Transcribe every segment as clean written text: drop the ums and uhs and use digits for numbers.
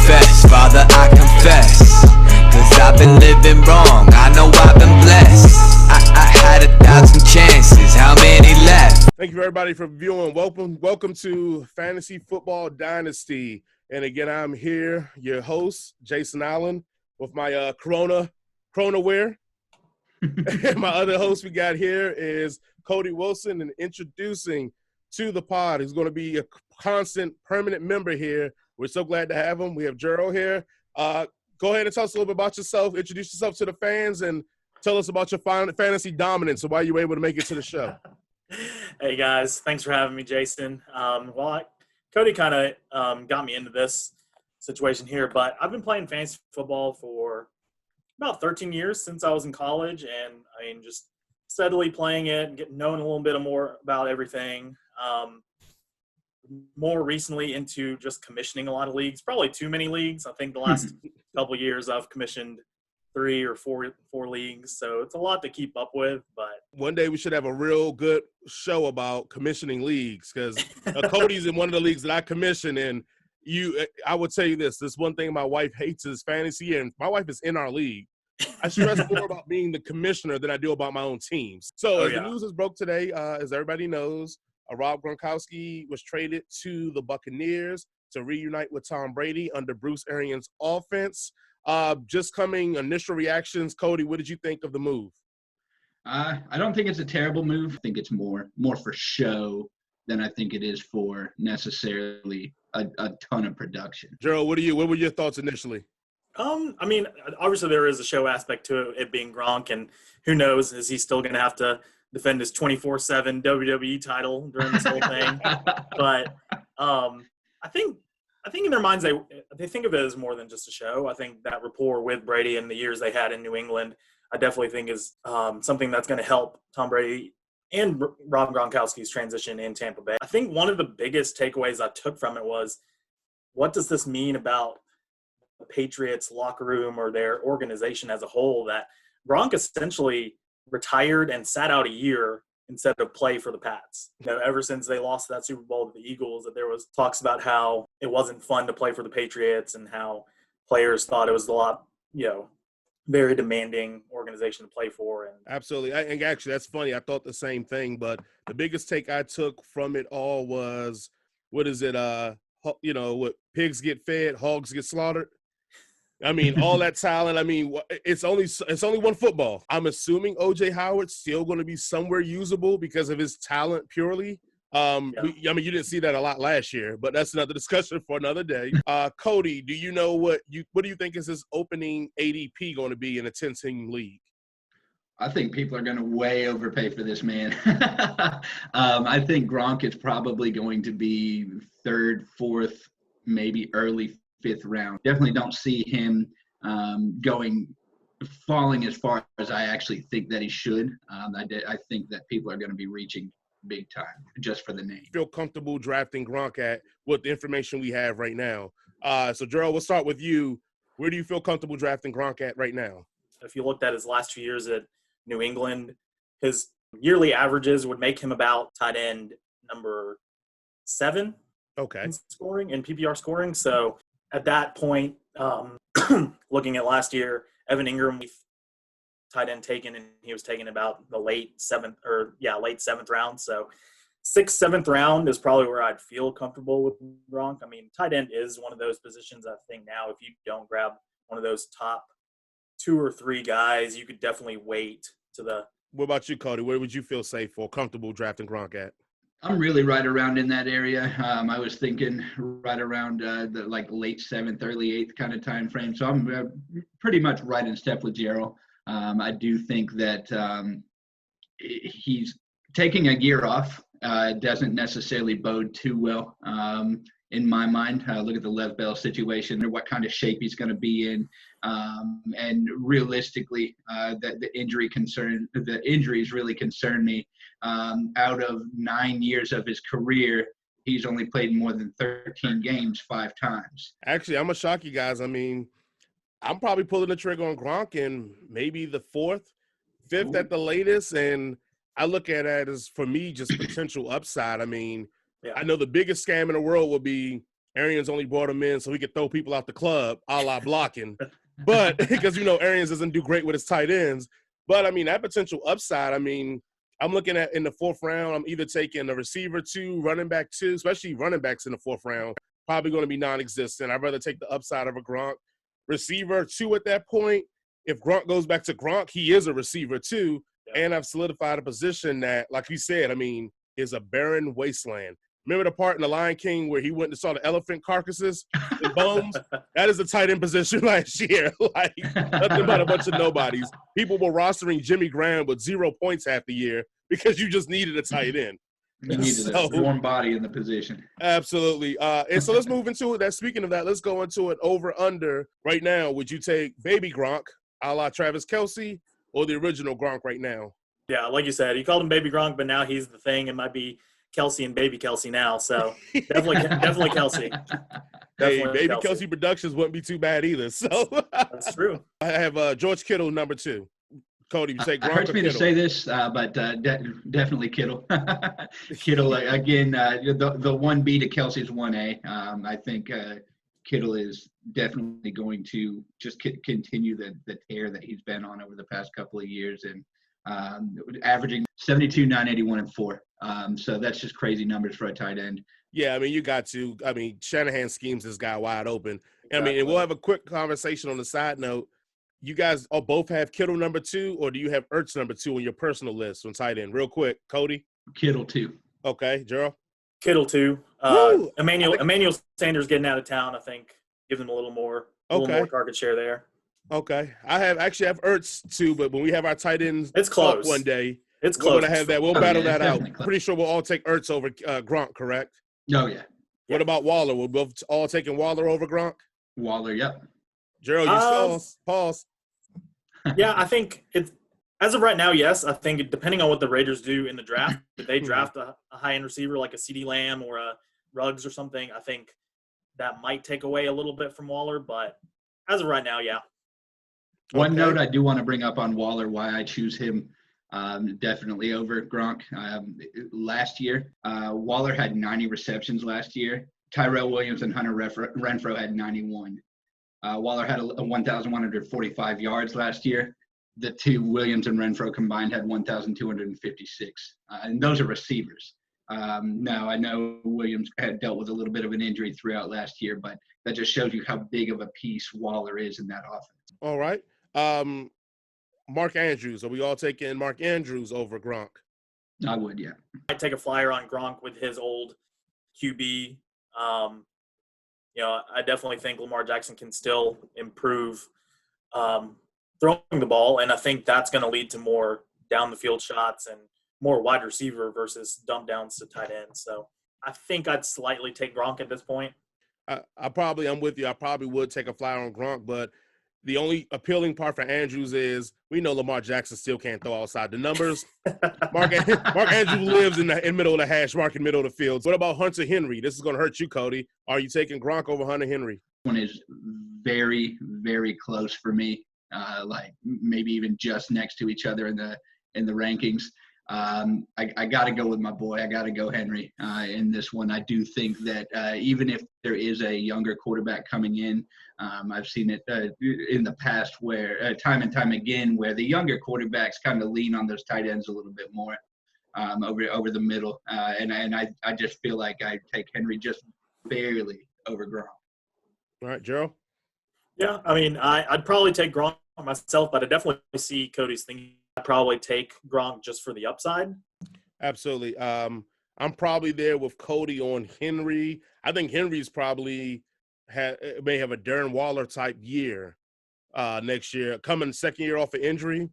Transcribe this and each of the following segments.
confess, Father, I confess, 'cause I've been living wrong, I know I've been blessed. I had 1,000 chances, how many left? Thank you everybody for viewing. Welcome to Fantasy Football Dynasty. And again, I'm here, your host, Jason Allen, with my Corona wear. My other host we got here is Cody Wilson, and introducing to the pod, who's going to be a constant, permanent member here. We're so glad to have him. We have Gerald here. Go ahead and tell us a little bit about yourself. Introduce yourself to the fans and tell us about your fantasy dominance and why you were able to make it to the show. Hey, guys. Thanks for having me, Jason. Cody kind of got me into this situation here, but I've been playing fantasy football for about 13 years since I was in college, and I mean, just steadily playing it and knowing a little bit more about everything. More recently into just commissioning a lot of leagues, probably too many leagues. I think the last couple of years I've commissioned 3 or 4 leagues, so it's a lot to keep up with. But one day we should have a real good show about commissioning leagues, because Cody's in one of the leagues that I commission, and I would tell you this one thing my wife hates is fantasy, and my wife is in our league. I stress more about being the commissioner than I do about my own teams. So the news is broke today, as everybody knows, Rob Gronkowski was traded to the Buccaneers to reunite with Tom Brady under Bruce Arians' offense. Just coming initial reactions, Cody, what did you think of the move? I don't think it's a terrible move. I think it's more for show than I think it is for necessarily a ton of production. Gerald, what were your thoughts initially? I mean, obviously there is a show aspect to it being Gronk, and who knows, is he still going to have to defend his 24/7 WWE title during this whole thing? But I think in their minds they think of it as more than just a show. I think that rapport with Brady and the years they had in New England, I definitely think is something that's going to help Tom Brady and Rob Gronkowski's transition in Tampa Bay. I think one of the biggest takeaways I took from it was, what does this mean about the Patriots locker room or their organization as a whole, that Gronk essentially retired and sat out a year instead of play for the Pats. Ever since they lost that Super Bowl to the Eagles, that there was talks about how it wasn't fun to play for the Patriots and how players thought it was a lot, very demanding organization to play for. And absolutely. And actually, that's funny. I thought the same thing, but the biggest take I took from it all was, what is it? What pigs get fed, hogs get slaughtered. I mean, all that talent. I mean, it's only one football. I'm assuming O.J. Howard's still going to be somewhere usable because of his talent purely. You didn't see that a lot last year, but that's another discussion for another day. Cody, do you know what do you think is his opening ADP going to be in a 10-team league? I think people are going to way overpay for this man. I think Gronk is probably going to be 3rd, 4th, maybe early 5th round. Definitely don't see him falling as far as I actually think that he should. I think that people are going to be reaching big time just for the name. Feel comfortable drafting Gronk at with the information we have right now. So Gerald, we'll start with you. Where do you feel comfortable drafting Gronk at right now? If you looked at his last 2 years at New England, his yearly averages would make him about tight end number 7. Okay. In PPR scoring. So at that point, looking at last year, Evan Engram, tight end taken, and he was taken about the late 7th round. So 6th, 7th round is probably where I'd feel comfortable with Gronk. I mean, tight end is one of those positions, I think now, if you don't grab one of those top 2 or 3 guys, you could definitely wait to the. What about you, Cody? Where would you feel safe or comfortable drafting Gronk at? I'm really right around in that area. I was thinking right around the late 7th, early 8th kind of time frame. So I'm pretty much right in step with Gerald. I do think that he's taking a year off. Doesn't necessarily bode too well in my mind. Look at the Lev Bell situation, or what kind of shape he's going to be in. And realistically, the injuries really concern me. Out of 9 years of his career, he's only played more than 13 games 5 times. Actually, I'm going to shock you guys. I mean, I'm probably pulling the trigger on Gronk in maybe the 4th, 5th at the latest. And I look at it as, for me, just potential upside. I mean, I know the biggest scam in the world would be Arians only brought him in so he could throw people out the club, a la blocking. But because, Arians doesn't do great with his tight ends. But, that potential upside, I'm looking at in the 4th round, I'm either taking a receiver 2, running back 2, especially running backs in the 4th round, probably going to be non-existent. I'd rather take the upside of a Gronk. Receiver 2 at that point, if Gronk goes back to Gronk, he is a receiver 2. Yeah. And I've solidified a position that, like you said, is a barren wasteland. Remember the part in The Lion King where he went and saw the elephant carcasses and bones? That is the tight end position last year. Like, nothing but a bunch of nobodies. People were rostering Jimmy Graham with 0 points half the year because you just needed a tight end. You needed a warm body in the position. Absolutely. And so let's move into it. Speaking of that, let's go into it over-under right now. Would you take baby Gronk, a la Travis Kelce, or the original Gronk right now? Yeah, like you said, you called him baby Gronk, but now he's the thing. It might be Kelce and baby Kelce now, so definitely Kelce. Hey, baby Kelce Productions wouldn't be too bad either. So that's true. I have George Kittle number 2. Cody, you say Gronk? It hurts me to say this, but definitely Kittle. Kittle again. The 1B to Kelce's 1A. I think Kittle is definitely going to just continue the tear that he's been on over the past couple of years, and averaging 72, 981, and 4. So that's just crazy numbers for a tight end. Yeah, you got to. Shanahan schemes this guy wide open. Exactly. And we'll have a quick conversation on the side note. You guys all both have Kittle number 2, or do you have Ertz number 2 on your personal list on tight end? Real quick, Cody. Kittle 2. Okay, Gerald. Kittle 2. Emmanuel Sanders getting out of town, I think, gives him a little more target share there. Okay, I have Ertz 2, but when we have our tight ends, it's close one day. It's close. We're gonna have that. We'll battle that out. Close. Pretty sure we'll all take Ertz over Gronk, correct? Oh yeah. What about Waller? We'll both all taking Waller over Gronk. Waller, yep. Gerald, you still pause. Yeah, I think it's as of right now. Yes, I think depending on what the Raiders do in the draft, if they draft a high-end receiver like a CeeDee Lamb or a Ruggs or something, I think that might take away a little bit from Waller. But as of right now, yeah. One note I do want to bring up on Waller, why I choose him definitely over Gronk. Last year, Waller had 90 receptions last year. Tyrell Williams and Hunter Renfrow had 91. Waller had 1,145 yards last year. The two, Williams and Renfrow combined, had 1,256. And those are receivers. Now, I know Williams had dealt with a little bit of an injury throughout last year, but that just shows you how big of a piece Waller is in that offense. All right. Mark Andrews. Are we all taking Mark Andrews over Gronk? I would, yeah. I'd take a flyer on Gronk with his old QB. I definitely think Lamar Jackson can still improve throwing the ball, and I think that's going to lead to more down the field shots and more wide receiver versus dump downs to tight end. So I think I'd slightly take Gronk at this point. I'm with you. I probably would take a flyer on Gronk, but the only appealing part for Andrews is we know Lamar Jackson still can't throw outside the numbers. Mark Andrews lives in the middle of the hash mark, in middle of the field. What about Hunter Henry? This is going to hurt you, Cody. Are you taking Gronk over Hunter Henry? One is very, very close for me. Like maybe even just next to each other in the rankings. I got to go with my boy. I got to go Henry in this one. I do think that even if there is a younger quarterback coming in, I've seen it in the past where time and time again where the younger quarterbacks kind of lean on those tight ends a little bit more over the middle. And I just feel like I take Henry just barely over Gronk. All right, Gerald? Yeah, I'd probably take Gronk myself, but I definitely see Cody's thinking. I'd probably take Gronk just for the upside. Absolutely. I'm probably there with Cody on Henry. I think Henry's probably may have a Darren Waller type year next year. Coming second year off an injury.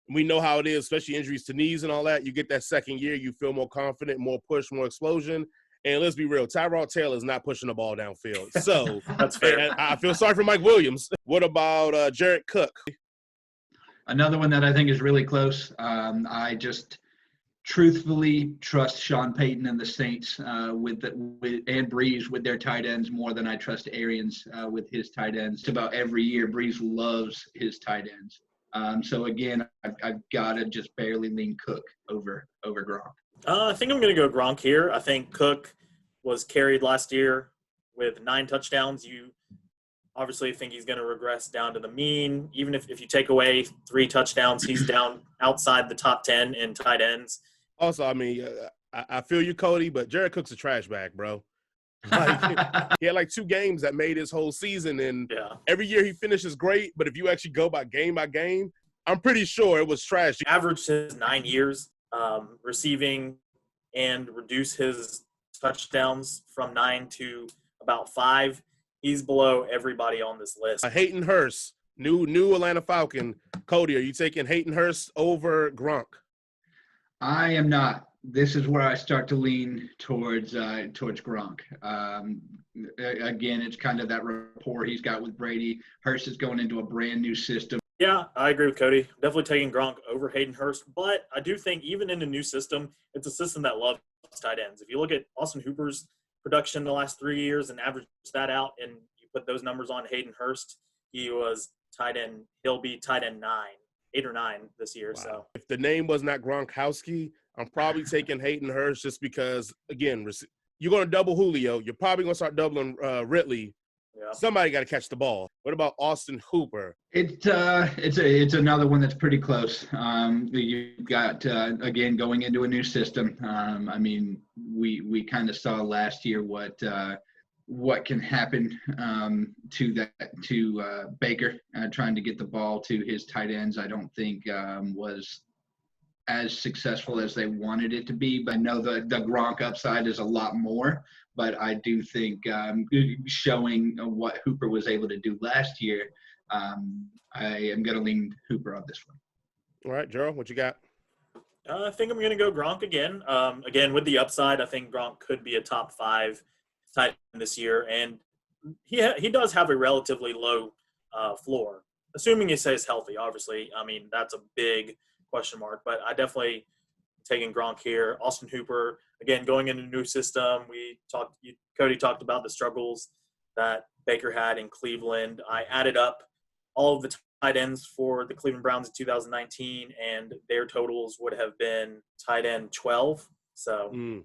We know how it is, especially injuries to knees and all that. You get that second year, you feel more confident, more push, more explosion. And let's be real, Tyrod Taylor is not pushing the ball downfield. So that's fair. I feel sorry for Mike Williams. What about Jared Cook? Another one that I think is really close. I just truthfully trust Sean Payton and the Saints and Breeze with their tight ends more than I trust Arians with his tight ends. It's about every year, Breeze loves his tight ends. So again, I've got to just barely lean Cook over Gronk. I think I'm going to go Gronk here. I think Cook was carried last year with 9 touchdowns, you obviously think he's going to regress down to the mean. Even if you take away 3 touchdowns, he's down outside the top 10 in tight ends. Also, I mean, I feel you, Cody, but Jared Cook's a trash bag, bro. Like, he had like 2 games that made his whole season, and every year he finishes great. But if you actually go by game, I'm pretty sure it was trash. Averaged his 9 years receiving and reduce his touchdowns from 9 to about 5. He's below everybody on this list. Hayden Hurst, new Atlanta Falcon. Cody, are you taking Hayden Hurst over Gronk? I am not. This is where I start to lean towards Gronk. Again, it's kind of that rapport he's got with Brady. Hurst is going into a brand new system. Yeah, I agree with Cody. Definitely taking Gronk over Hayden Hurst. But I do think even in a new system, it's a system that loves tight ends. If you look at Austin Hooper's production the last 3 years and average that out and you put those numbers on Hayden Hurst, he was tight end. He'll be tight end 8 or 9 this year. Wow. So if the name was not Gronkowski, I'm probably taking Hayden Hurst just because, again, you're going to double Julio. You're probably going to start doubling Ridley. Yeah. Somebody got to catch the ball. What about Austin Hooper? It's another one that's pretty close. You've got again going into a new system. I mean, we kind of saw last year what can happen to Baker trying to get the ball to his tight ends. I don't think was as successful as they wanted it to be. But I know the Gronk upside is a lot more. But I do think showing what Hooper was able to do last year, I am going to lean Hooper on this one. All right, Gerald, what you got? I think I'm going to go Gronk again. Again, with the upside, I think Gronk could be a top 5 tight end this year. And he does have a relatively low floor, assuming he stays healthy, obviously. I mean, that's a big question mark. But I definitely taking Gronk here. Austin Hooper, again, going into a new system. Cody talked about the struggles that Baker had in Cleveland. I added up all of the tight ends for the Cleveland Browns in 2019, and their totals would have been tight end 12. So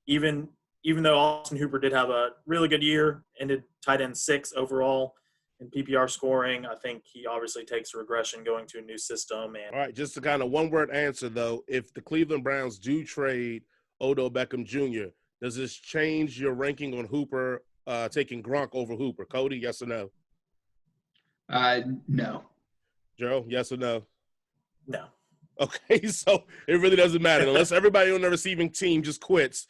even though Austin Hooper did have a really good year, ended tight end 6 overall in PPR scoring, I think he obviously takes a regression going to a new system. And all right, just to kind of one-word answer, though, if the Cleveland Browns do trade Odell Beckham Jr., does this change your ranking on Hooper, taking Gronk over Hooper? Cody, yes or no? No. Gerald, yes or no? No. Okay, so it really doesn't matter. Unless everybody on the receiving team just quits,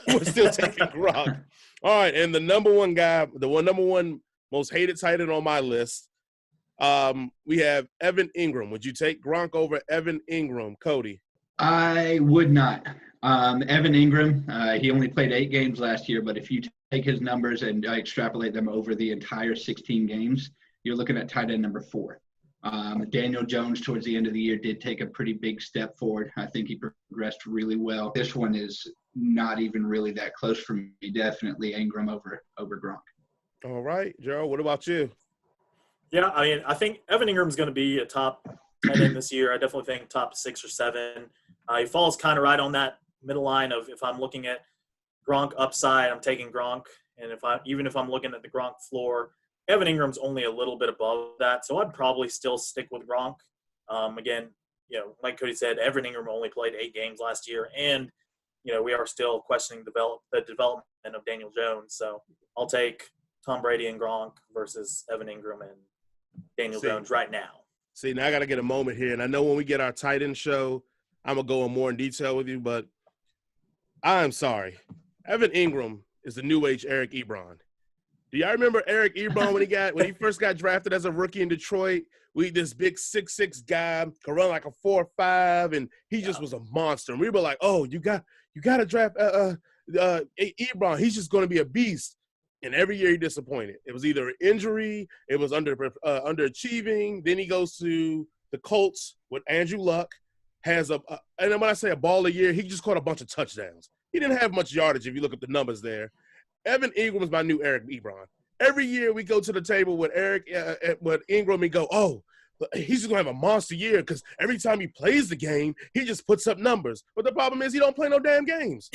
we're still taking Gronk. All right, and the number one guy, number one most hated tight end on my list, we have Evan Engram. Would you take Gronk over Evan Engram, Cody? I would not. Evan Engram, he only played 8 games last year, but if you take his numbers and extrapolate them over the entire 16 games, you're looking at tight end number 4. Daniel Jones towards the end of the year did take a pretty big step forward. I think he progressed really well. This one is not even really that close for me. Definitely Engram over Gronk. All right, Gerald, what about you? Yeah, I mean, I think Evan Ingram is going to be a top 10 in this year. I definitely think top 6 or 7. He falls kind of right on that middle line of if I'm looking at Gronk upside, I'm taking Gronk. And even if I'm looking at the Gronk floor, Evan Ingram's only a little bit above that. So I'd probably still stick with Gronk. Again, like Cody said, Evan Ingram only played 8 games last year. And, we are still questioning the development of Daniel Jones. So I'll take Tom Brady and Gronk versus Evan Ingram and Daniel Jones right now. See, now I got to get a moment here. And I know when we get our tight end show, I'm going to go in more in detail with you, but I'm sorry. Evan Ingram is the new age Eric Ebron. Do y'all remember Eric Ebron when he first got drafted as a rookie in Detroit? This big 6'6" guy could run like a 4.5, and he just was a monster. And we were like, oh, you got to draft Ebron. He's just going to be a beast. And every year he disappointed. It was either an injury, it was underachieving. Then he goes to the Colts with Andrew Luck, and when I say a ball a year, he just caught a bunch of touchdowns. He didn't have much yardage if you look at the numbers there. Evan Ingram is my new Eric Ebron. Every year we go to the table with with Ingram and go, oh, he's just going to have a monster year because every time he plays the game, he just puts up numbers. But the problem is he don't play no damn games.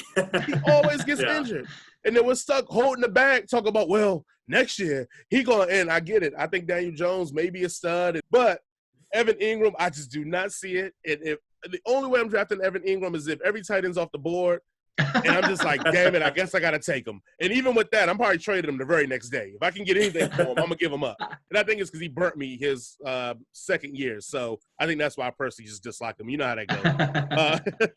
He always gets injured. And then we're stuck holding the bag, talking about, well, next year he going to – and I get it. I think Daniel Jones may be a stud. But Evan Engram, I just do not see it. And if the only way I'm drafting Evan Engram is if every tight end's off the board, and I'm just like, damn it, I guess I got to take him. And even with that, I'm probably trading him the very next day. If I can get anything for him, I'm going to give him up. And I think it's because he burnt me his second year. So I think that's why I personally just dislike him. You know how that goes.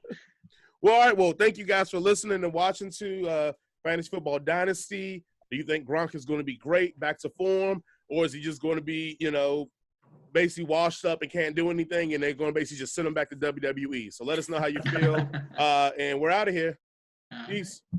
Well, all right. Well, thank you guys for listening and watching to Fantasy Football Dynasty. Do you think Gronk is going to be great, back to form? Or is he just going to be, basically washed up and can't do anything, and they're going to basically just send him back to WWE? So let us know how you feel. And we're out of here. Peace.